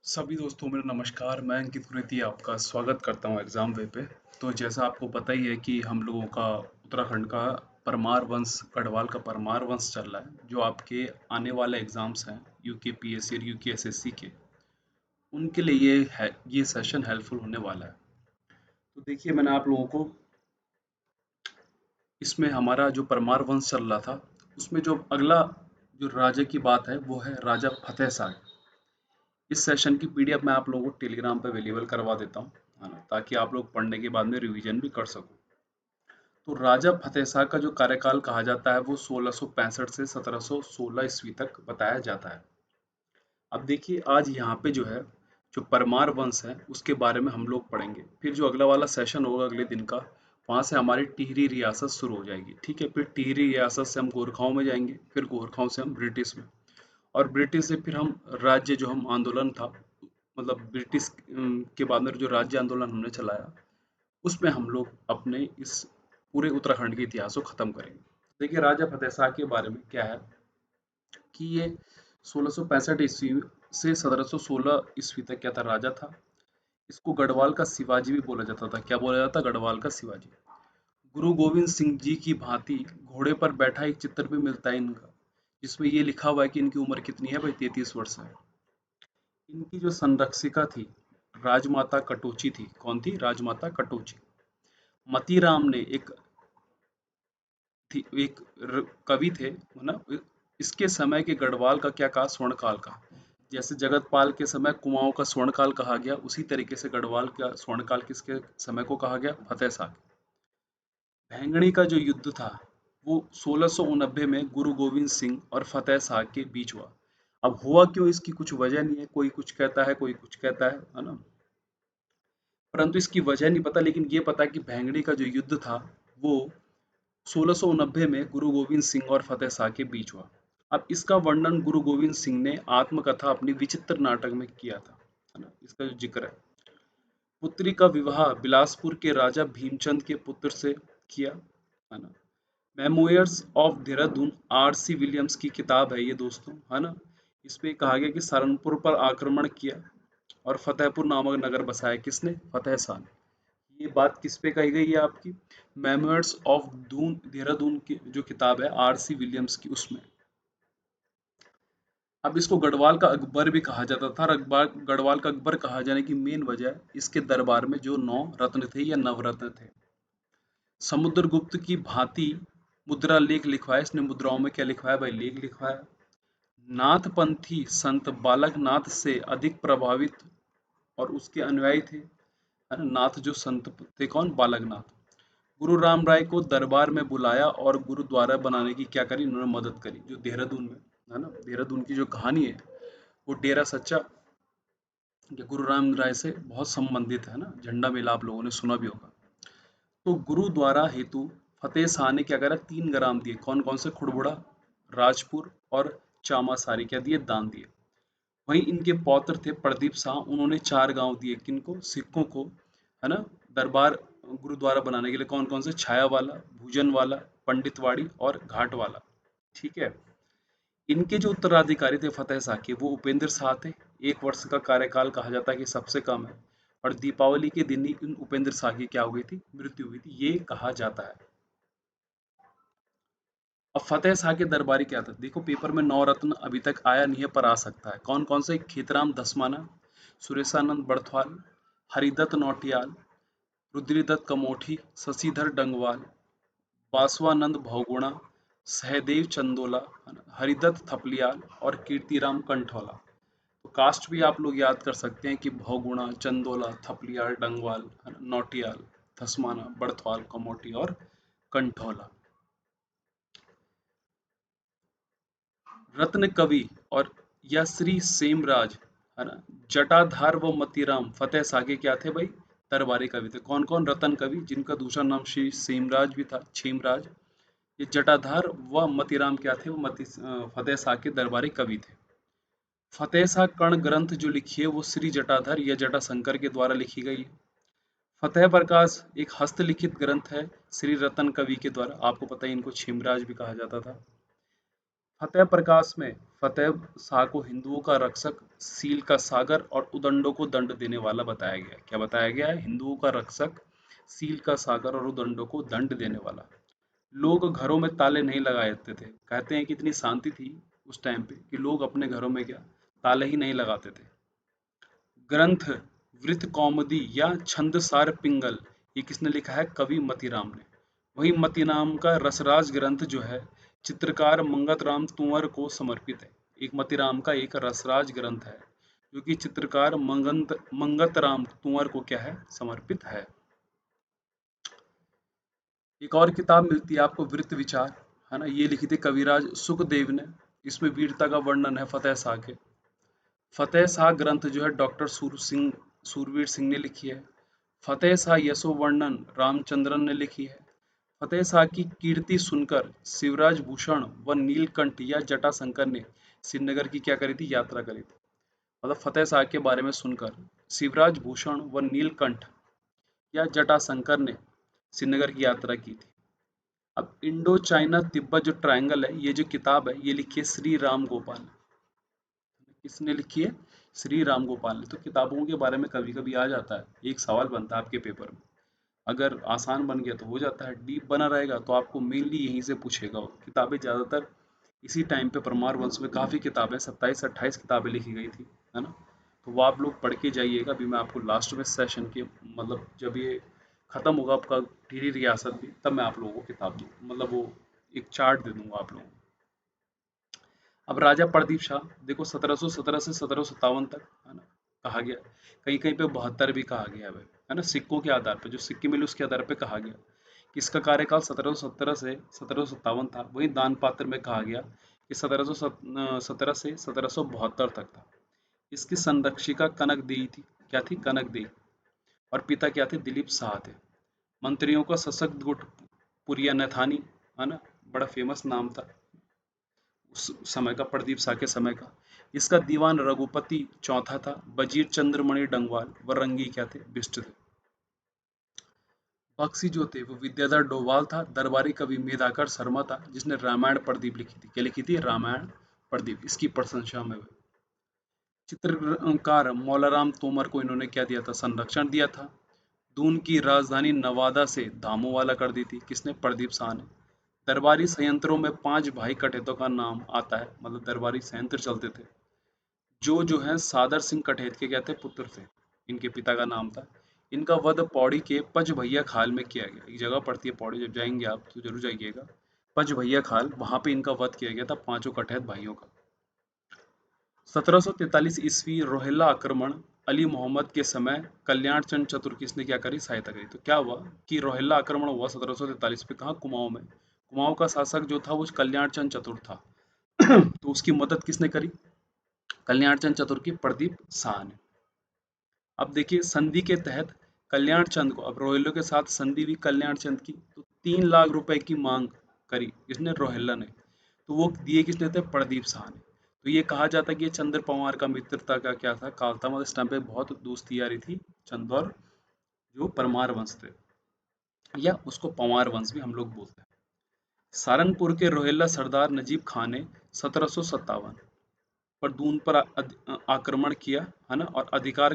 सभी दोस्तों मेरा नमस्कार। मैं अंकित कृति आपका स्वागत करता हूं एग्ज़ाम वे पे। तो जैसा आपको पता ही है कि हम लोगों का उत्तराखंड का परमार वंश गढ़वाल का परमार वंश चल रहा है, जो आपके आने वाले एग्ज़ाम्स हैं यूकेपीएससी और यूकेएसएससी के, उनके लिए ये सेशन हेल्पफुल होने वाला है। तो देखिए, मैंने आप लोगों को इसमें हमारा जो परमार वंश चल रहा था, उसमें जो अगला जो राजा की बात है वो है राजा फतेह साग। इस सेशन की पीडीएफ मैं आप लोगों को टेलीग्राम पे अवेलेबल करवा देता हूँ, है ना, ताकि आप लोग पढ़ने के बाद में रिवीजन भी कर सको। तो राजा फतेह शाह का जो कार्यकाल कहा जाता है वो 1665 से 1716 ईस्वी तक बताया जाता है। अब देखिए, आज यहाँ पे जो है, जो परमार वंश है उसके बारे में हम लोग पढ़ेंगे। फिर जो अगला वाला सेशन होगा अगले दिन का, वहाँ से हमारी टिहरी रियासत शुरू हो जाएगी। ठीक है, फिर टिहरी रियासत से हम गोरखाओं में जाएंगे, फिर गोरखाओं से हम ब्रिटिश में, और ब्रिटिश से फिर हम राज्य जो हम आंदोलन था, मतलब ब्रिटिश के बाद में जो राज्य आंदोलन हमने चलाया, उसमें हम लोग अपने इस पूरे उत्तराखंड के इतिहास को खत्म करेंगे। देखिए, राजा फतेह शाह के बारे में क्या है कि ये 1665 ईस्वी से 1716 ईस्वी तक क्या था, राजा था। इसको गढ़वाल का शिवाजी भी बोला जाता था। क्या बोला जाता? गढ़वाल का शिवाजी। गुरु गोविंद सिंह जी की भांति घोड़े पर बैठा एक चित्र भी मिलता है इनका, जिसमें ये लिखा हुआ है कि इनकी उम्र कितनी है भाई, 33 वर्ष है। इनकी जो संरक्षिका थी, राजमाता कटोची थी। कौन थी? राजमाता कटोची। मतीराम ने एक कवि थे, है ना। इसके समय के गढ़वाल का क्या कहा? स्वर्ण काल का। जैसे जगतपाल के समय कुमाऊं का स्वर्ण काल कहा गया, उसी तरीके से गढ़वाल का स्वर्ण काल किसके समय को कहा गया? फतेह शाह। भैंगणी का जो युद्ध था वो 1689 में गुरु गोविंद सिंह और फतेह शाह के बीच हुआ। अब हुआ क्यों, इसकी कुछ वजह नहीं है। कोई कुछ कहता है, कोई कुछ कहता है ना, परंतु इसकी वजह नहीं पता। लेकिन ये पता है कि भैंगड़ी का जो युद्ध था वो 1689 में गुरु गोविंद सिंह और फतेह शाह के बीच हुआ। अब इसका वर्णन गुरु गोविंद सिंह ने आत्मकथा अपनी विचित्र नाटक में किया था, है ना। इसका जो जिक्र है, पुत्री का विवाह बिलासपुर के राजा भीमचंद के पुत्र से किया, है ना। Memoirs of Dehradun RC. Williams की किताब है ये दोस्तों, है ना। इस पे कहा गया कि सहारनपुर पर आक्रमण किया और फतेहपुर नामक नगर बसाया। किसने? फतेह शाह ने। ये बात किस पे कही गई है आपकी? मेमोयर्स ऑफ दून देहरादून की जो किताब है आर.सी. विलियम्स की, उसमें। अब इसको गढ़वाल का अकबर भी कहा जाता था। और गढ़वाल का अकबर कहा जाने की मेन वजह इसके दरबार में जो 9 रत्न थे या नवरत्न थे। समुद्रगुप्त की भांति मुद्रा लेख लिखवाया इसने। मुद्राओं में क्या लिखवाया भाई? लेख लिखवाया। नाथपंथी संत बालक नाथ से अधिक प्रभावित और उसके अनुयायी थे, है ना। नाथ जो संत थे, कौन? बालक नाथ। गुरु राम राय को दरबार में बुलाया और गुरुद्वारा बनाने की क्या करी? इन्होंने मदद करी। जो देहरादून में, है ना, देहरादून की जो कहानी है वो डेरा सच्चा ये गुरु राम राय से बहुत संबंधित है ना। झंडा मेला आप लोगों ने सुना भी होगा। तो गुरुद्वारा हेतु फतेह शाह ने क्या करा? 3 ग्राम दिए। कौन कौन से? खुड़बुड़ा, राजपुर और चामासारी क्या दिए? दान दिए। वहीं इनके पौत्र थे प्रदीप शाह, उन्होंने 4 गांव दिए। किनको? सिखों को, है ना। दरबार गुरुद्वारा बनाने के लिए कौन कौन से? छाया वाला, भूजन वाला, पंडितवाड़ी और घाट वाला। ठीक है। इनके जो उत्तराधिकारी थे फतेह शाह के, वो उपेंद्र शाह थे। 1 वर्ष का कार्यकाल कहा जाता है कि सबसे कम है। और दीपावली के दिन ही इन उपेंद्र शाह की क्या हो गई थी? मृत्यु हुई थी, ये कहा जाता है। अब फतेह शाह के दरबारी क्या था? देखो, पेपर में 9 रत्न अभी तक आया नहीं है, पर आ सकता है। कौन कौन से? खेतराम धसमाना, सुरेशानंद बड़थवाल, हरिदत्त नौटियाल, रुद्रीदत्त कमोठी, शशिधर डंगवाल, बासवानंद बहुगुणा, सहदेव चंदोला, हरिदत्त थपलियाल और कीर्तिराम कंठौला। तो कास्ट भी आप लोग याद कर सकते हैं कि बहुगुणा, चंदोला, थपलियाल, डंगवाल, नौटियाल, धसमाना, बड़थवाल, कमोठी और कंठौला। रत्न कवि और या श्री सेमराज, है ना, जटाधार व मतीराम फतेह शाह के क्या थे भाई? दरबारी कवि थे। कौन कौन? रतन कवि, जिनका दूसरा नाम श्री सेमराज भी था, छेमराज। ये जटाधार व मतीराम क्या थे? वो फतेह शाह के दरबारी कवि थे। फतेह शाह कर्ण ग्रंथ जो लिखी है वो श्री जटाधर या जटाशंकर के द्वारा लिखी गई है। फतेह प्रकाश एक हस्तलिखित ग्रंथ है श्री रतन कवि के द्वारा। आपको पता है इनको छेमराज भी कहा जाता था। फतेह प्रकाश में फतेह शाह को हिंदुओं का रक्षक, सील का सागर और उदंडों को दंड देने वाला बताया गया है। क्या बताया गया है? हिंदुओं का रक्षक, सील का सागर और उदंडों को दंड देने वाला। लोग घरों में ताले नहीं लगाते थे। कहते हैं कि इतनी शांति थी उस टाइम पे कि लोग अपने घरों में क्या ताले ही नहीं लगाते थे। ग्रंथ वृत्त कौमुदी या छंदसार पिंगल, ये किसने लिखा है? कवि मतीराम ने। वही मतीराम का रसराज ग्रंथ जो है चित्रकार मंगत राम तुंवर को समर्पित है। एक मतीराम का एक रसराज ग्रंथ है जो कि चित्रकार मंगत राम तुंवर को क्या है? समर्पित है। एक और किताब मिलती है आपको वृत्त विचार, है ना, ये लिखी थी कविराज सुखदेव ने। इसमें वीरता का वर्णन है फतेह शाह के। फतेह शाह ग्रंथ जो है डॉक्टर सूरवीर सिंह ने लिखी है। फतेह शाह यशो वर्णन रामचंद्रन ने लिखी है। फतेह शाह की कीर्ति सुनकर शिवराज भूषण व नीलकंठ या जटाशंकर ने श्रीनगर की क्या करी थी? यात्रा करी थी। मतलब फतेह शाह के बारे में सुनकर शिवराज भूषण व नीलकंठ या जटाशंकर ने श्रीनगर की यात्रा की थी। अब इंडो चाइना तिब्बत जो ट्रायंगल है, ये जो किताब है ये लिखी है श्री राम गोपाल ने। किसने लिखी है? श्री राम गोपाल ने। तो किताबों के बारे में कभी कभी आ जाता है, एक सवाल बनता है आपके पेपर में। अगर आसान बन गया तो हो जाता है, डीप बना रहेगा तो आपको मेनली यहीं से पूछेगा। वो किताबें ज़्यादातर इसी टाइम पे परमार वंश में काफ़ी किताबें 27-28 किताबें लिखी गई थी, है ना। तो वो आप लोग पढ़ के जाइएगा। अभी मैं आपको लास्ट में सेशन के मतलब जब ये खत्म होगा आपका टिहरी रियासत भी, तब मैं आप लोगों को किताब दूँ, मतलब वो एक चार्ट दे दूंगा आप लोगों को। अब राजा प्रदीप शाह देखो 1717 से 1757 तक, है ना, कहा गया। कहीं कहीं पे 72 भी कहा गया है ना, सिक्कों के आधार पे जो सिक्के मिले उसके आधार पे कहा गया। इसका कार्यकाल 1717 से 1757 था। वहीं दान पात्र में कहा गया कि 1717 से 1772 तक था। इसकी संरक्षिका कनक देई थी। क्या थी? कनक देई। और पिता क्या थे? दिलीप शाह थे। मंत्रियों का सशक्त गुट पुरिया नथानी, है ना, बड़ा फेमस नाम था उस समय का, प्रदीप शाह के समय का। इसका दीवान रघुपति चौथा था। वजीर चंद्रमणि डंगवाल व रंगी क्या थे? बिष्ट थे। बख्शी जो थे वो विद्याधर डोभाल था। दरबारी कवि मेधाकर शर्मा था जिसने रामायण प्रदीप लिखी थी। क्या लिखी थी? रामायण प्रदीप। इसकी प्रशंसा में हुए। चित्रकार मौलाराम तोमर को इन्होंने क्या दिया था? संरक्षण दिया था। दून की राजधानी नवादा से धामोवाला कर दी थी। किसने? प्रदीप शाह ने। दरबारी संयंत्रों में 5 भाई कठेतों का नाम आता है, मतलब दरबारी संयंत्र चलते थे। जो है सादर सिंह कठेत के क्या थे? पुत्र थे। इनके पिता का नाम था। इनका वध पौड़ी के पचभैया खाल में किया गया। एक जगह पड़ती है पौड़ी, जब जाएंगे आप तो जरूर जाइएगा। पचभैया खाल, वहां पे इनका वध किया गया था पांचों कठैत भाइयों का। 1743 ईस्वी रोहिल्ला आक्रमण अली मोहम्मद के समय कल्याण चंद चतुर की इसने क्या करी? सहायता करी। तो क्या हुआ कि रोहिल्ला आक्रमण हुआ 1743 पे, कहा? कुमाऊं में। कुमाऊं का शासक जो था वो कल्याण चंद चतुर था। तो उसकी मदद किसने करी? कल्याण चंद चतुर की प्रदीप शाह ने। अब देखिए संधि के तहत कल्याण चंद को, अब रोहिल्लों के साथ संधि हुई कल्याण चंद की, तो 3 लाख रुपए की मांग करी इसने रोहिल्ला ने। तो वो दिए किसने थे? प्रदीप शाह ने। तो ये कहा जाता है कि ये चंद्र पवार का मित्रता का क्या था? काल था। मतलब इस टाइम पे बहुत दोस्ती यारी थी चंद और जो परमार वंश थे, या उसको पंवार वंश भी हम लोग बोलते हैं। सहारनपुर के रोहिल्ला सरदार नजीब खान ने 1757 पर दून पर आक्रमण किया, है ना। और अधिकार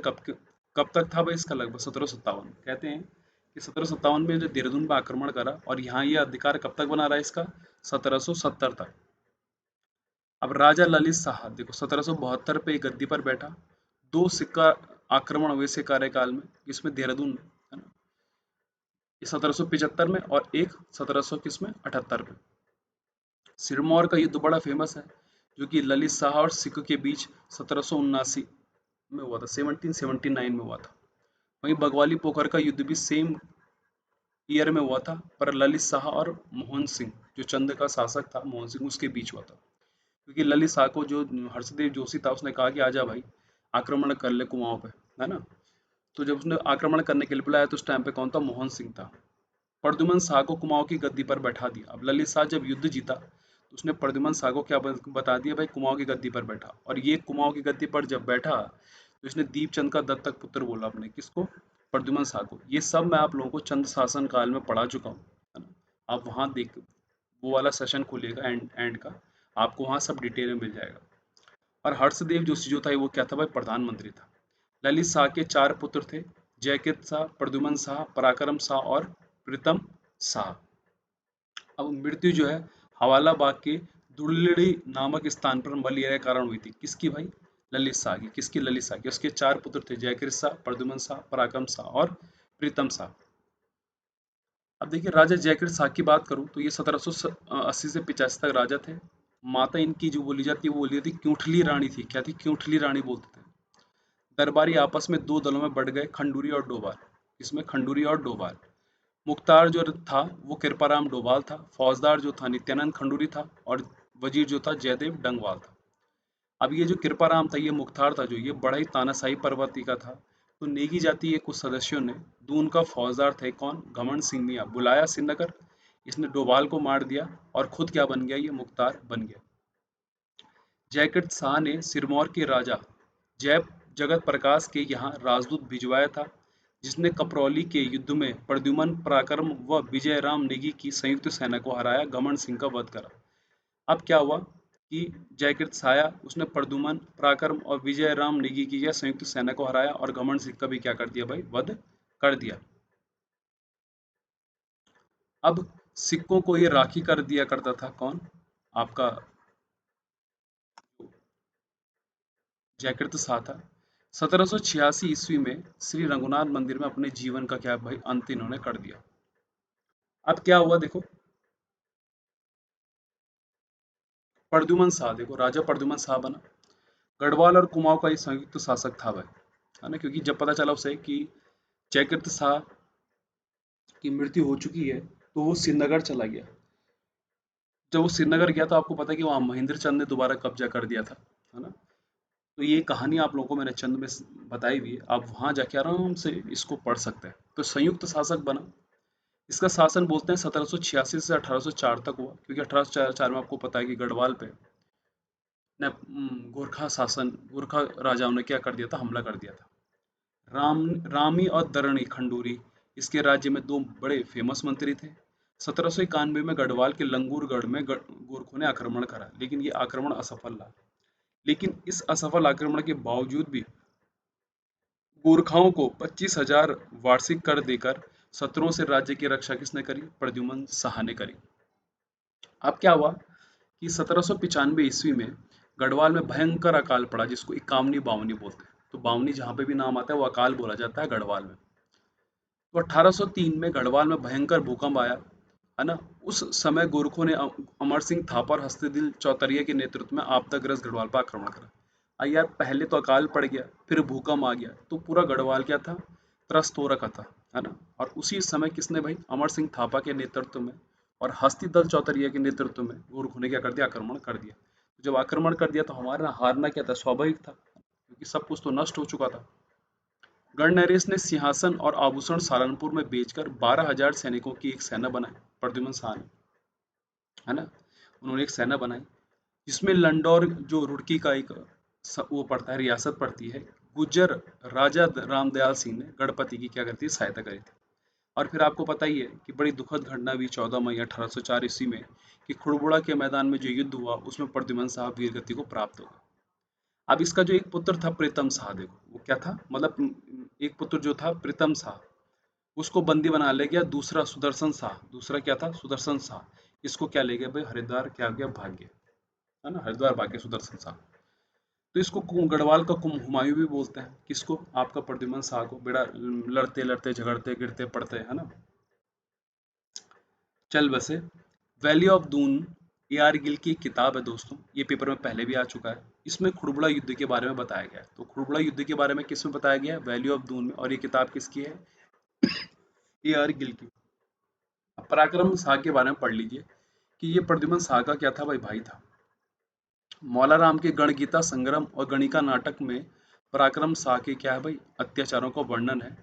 कब तक था भाई इसका? लगभग 1757। कहते हैं कि 1757 में जो देहरादून पर आक्रमण करा, और यहाँ ये अधिकार कब तक बना रहा है इसका? 1770 तक। अब राजा ललित शाह देखो 1772 पे गद्दी पर बैठा। 2 सिक्का आक्रमण हुए इसके कार्यकाल में, इसमें देहरादून में, है ना, 1775 में, और एक 1700 किसमें? 78 में। सिरमौर का युद्ध बड़ा फेमस है जो कि ललित शाह और सिख के बीच 1779 में हुआ था, 1779 में हुआ था। वहीं बगवाली पोखर का युद्ध भी सेम ईयर में हुआ था, पर ललित शाह और मोहन सिंह जो चंद का शासक था, मोहन सिंह, उसके बीच हुआ था। क्योंकि ललित शाह को जो हर्षदेव जोशी था उसने कहा कि आजा भाई आक्रमण कर ले कुमाऊं पे, है ना। तो जब उसने आक्रमण करने के लिए बुलाया तो उस टाइम पे कौन था? मोहन सिंह था। प्रद्युमन शाह को कुमाऊं की गद्दी पर बैठा दिया। अब ललित शाह जब युद्ध जीता तो उसने प्रद्युमन शाह को क्या बता दिया? भाई कुमाऊं की गद्दी पर बैठा। और ये कुमाऊं की गद्दी पर जब बैठा तो इसने दीपचंद का दत्तक पुत्र बोला अपने, किसको? प्रद्युमन शाह को। ये सब मैं आप लोगों को चंद शासन काल में पढ़ा चुका हूँ, है ना। आप वहाँ देख, वो वाला सेशन खोलिएगा एंड एंड का, आपको वहाँ सब डिटेल में मिल जाएगा। और हर्षदेव जोशी जो था वो क्या था भाई, प्रधानमंत्री था। ललित शाह के 4 पुत्र थे, जयकित शाह, प्रद्युमन शाह, पराक्रम शाह और प्रीतम शाह। अब मृत्यु जो है हवाला बाग के दुल्लड़ी नामक स्थान पर मलेरिया के कारण हुई थी। किसकी भाई, ललित शाह की। किसकी, ललित शाह की। उसके 4 पुत्र थे, जयकित शाह, प्रद्युमन शाह, पराक्रम शाह और प्रीतम शाह। अब देखिए राजा जयकिर शाह की बात करूं तो ये 1780 से 85 तक राजा थे। माता इनकी जो बोली जाती है वो बोली जाती है क्यूंठली रानी थी। क्या थी, क्यूंठली रानी बोलते थे। दरबारी आपस में दो दलों में बढ़ गए, खंडूरी और डोभाल। इसमें खंडूरी और डोभाल। मुख्तार जो था वो कृपाराम डोभाल था, फौजदार जो था नित्यानंद खंडूरी था और वजीर जो था जयदेव डंगवाल था। अब ये जो कृपाराम था, ये मुख्तार था जो, ये बड़ा ही तानाशाही प्रवृत्ति का था। तो नेगी जाति के कुछ सदस्यों ने दून का फौजदार थे कौन, घमंड सिंह मियां, बुलाया श्रीनगर। इसने डोभाल को मार दिया और खुद क्या बन गया, ये मुख्तार बन गया। जयकृत शाह ने सिरमौर के राजा जय जगत प्रकाश के यहाँ राजदूत भिजवाया था, जिसने कपरौली के युद्ध में प्रद्युमन, पराक्रम व विजयराम नेगी की संयुक्त सेना को हराया, घमंड सिंह का वध करा। अब क्या हुआ कि जयकृत साया उसने प्रद्युमन, पराक्रम और विजयराम नेगी की यह संयुक्त सेना को हराया और घमंड सिंह का भी क्या कर दिया भाई, वध कर दिया। अब सिक्कों को ये राखी कर दिया करता था कौन, आपका जयकृत शाह था। 1786 ईस्वी में श्री रघुनाथ मंदिर में अपने जीवन का क्या भाई, अंत इन्होंने कर दिया। अब क्या हुआ देखो, प्रद्युमन शाह, देखो राजा प्रद्युमन शाह बना। गढ़वाल और कुमाऊं का ये संयुक्त शासक था भाई, है ना। क्योंकि जब पता चला उसे कि जयकृत शाह की मृत्यु हो चुकी है तो वो श्रीनगर चला गया। जब वो श्रीनगर गया तो आपको पता है कि वहाँ महेंद्र चंद ने दोबारा कब्जा कर दिया था, है ना। तो ये कहानी आप लोगों को मैंने चंद में बताई हुई है, आप वहाँ जाके आराम से इसको पढ़ सकते हैं। तो संयुक्त शासक बना। इसका शासन बोलते हैं 1786 से 1804 तक हुआ, क्योंकि 1804 में आपको पता है कि गढ़वाल पे गोरखा शासन, गोरखा राजाओं ने क्या कर दिया था, हमला कर दिया था। रामी और दरणी खंडूरी इसके राज्य में दो बड़े फेमस मंत्री थे। 1791 में गढ़वाल के लंगूरगढ़ में गोरखों ने आक्रमण करा, लेकिन ये आक्रमण असफल रहा। लेकिन इस असफल आक्रमण के बावजूद भी गोरखाओं को 25,000 वार्षिक कर देकर शत्रुओं से राज्य की रक्षा किसने करी, प्रद्युमन शाह ने करी। अब क्या हुआ कि 1795 ईस्वी में गढ़वाल में भयंकर अकाल पड़ा, जिसको इक्कावनी बावनी बोलते हैं। तो बावनी जहाँ पे भी नाम आता है वो अकाल बोला जाता है गढ़वाल में। तो 1803 में गढ़वाल में भयंकर भूकंप आया, है ना। उस समय गोरखों ने अमर सिंह थापा और हस्तिदिल चौतरिया के नेतृत्व में आपदाग्रस्त गढ़वाल पर आक्रमण करा। यार पहले तो अकाल पड़ गया, फिर भूकंप आ गया, तो पूरा गढ़वाल क्या था, त्रस्त हो रखा था, है ना। और उसी समय किसने भाई, अमर सिंह थापा के नेतृत्व में और हस्तिदल चौतरिया के नेतृत्व में गोरखों ने क्या कर दिया, आक्रमण कर दिया। जब आक्रमण कर दिया तो हमारा हारना क्या था, स्वाभाविक था, क्योंकि सब कुछ तो नष्ट हो चुका था। गणनरेश ने सिंहासन और आभूषण सहारनपुर में बेचकर 12,000 सैनिकों की एक सेना बनाई, प्रद्युमन शाह ने, है ना। उन्होंने एक सेना बनाई जिसमें लंडौर जो रुड़की का एक वो पड़ता है, रियासत पड़ती है। गुज्जर राजा रामदयाल सिंह ने गणपति की क्या करती है, सहायता करी थी। और फिर आपको पता ही है कि बड़ी दुखद घटना भी 14 मई 1804 ईस्वी में कि खुड़बुड़ा के मैदान में जो युद्ध हुआ उसमें प्रद्युमन शाह वीर गति को प्राप्त हो गया। अब इसका जो एक पुत्र था प्रीतम शाह, देखो वो क्या था, मतलब एक पुत्र जो था प्रीतम शाह, उसको बंदी बना ले गया दूसरा सुदर्शन शाह। दूसरा क्या था, सुदर्शन शाह। इसको क्या ले गया भाई, हरिद्वार क्या गया, भाग गया, है ना, हरिद्वार भाग गया सुदर्शन शाह। तो इसको गढ़वाल का कुम हुमायूं भी बोलते हैं, किसको, आपका प्रद्युमन शाह को। बेड़ा लड़ते लड़ते झगड़ते गिरते पड़ते, है ना, चल बसे। Valley of Doon A R Gill की एक किताब है दोस्तों, ये पेपर में पहले भी आ चुका है। इसमें खुड़बुड़ा युद्ध के बारे में बताया गया है। तो खुड़बुड़ा युद्ध के बारे में किस में बताया गया है, वैली ऑफ दून में। और ये किताब किसकी है, ए आर गिल की। अब पराक्रम शाह के बारे में पढ़ लीजिए कि ये प्रद्युमन शाह का क्या था भाई, भाई था। मौलाराम के गणगीता संग्राम और गणिका नाटक में पराक्रम शाह के क्या है भाई, अत्याचारों का वर्णन है।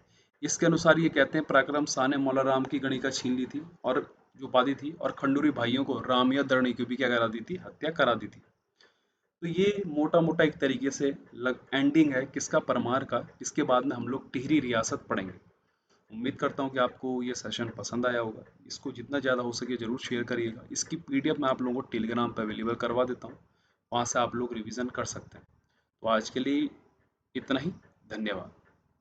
इसके अनुसार ये कहते हैं पराक्रम शाह ने मौलाराम की गणिका छीन ली थी और जो उपाधि थी, और खंडूरी भाइयों को राम या दरणी की भी क्या करा दी थी, हत्या करा दी थी। तो ये मोटा मोटा एक तरीके से एंडिंग है किसका, परमार का। इसके बाद में हम लोग टिहरी रियासत पढ़ेंगे। उम्मीद करता हूँ कि आपको ये सेशन पसंद आया होगा। इसको जितना ज़्यादा हो सके ज़रूर शेयर करिएगा। इसकी पीडीएफ मैं आप लोगों को टेलीग्राम पर अवेलेबल करवा देता हूँ, वहाँ से आप लोग रिवीजन कर सकते हैं। तो आज के लिए इतना ही। धन्यवाद।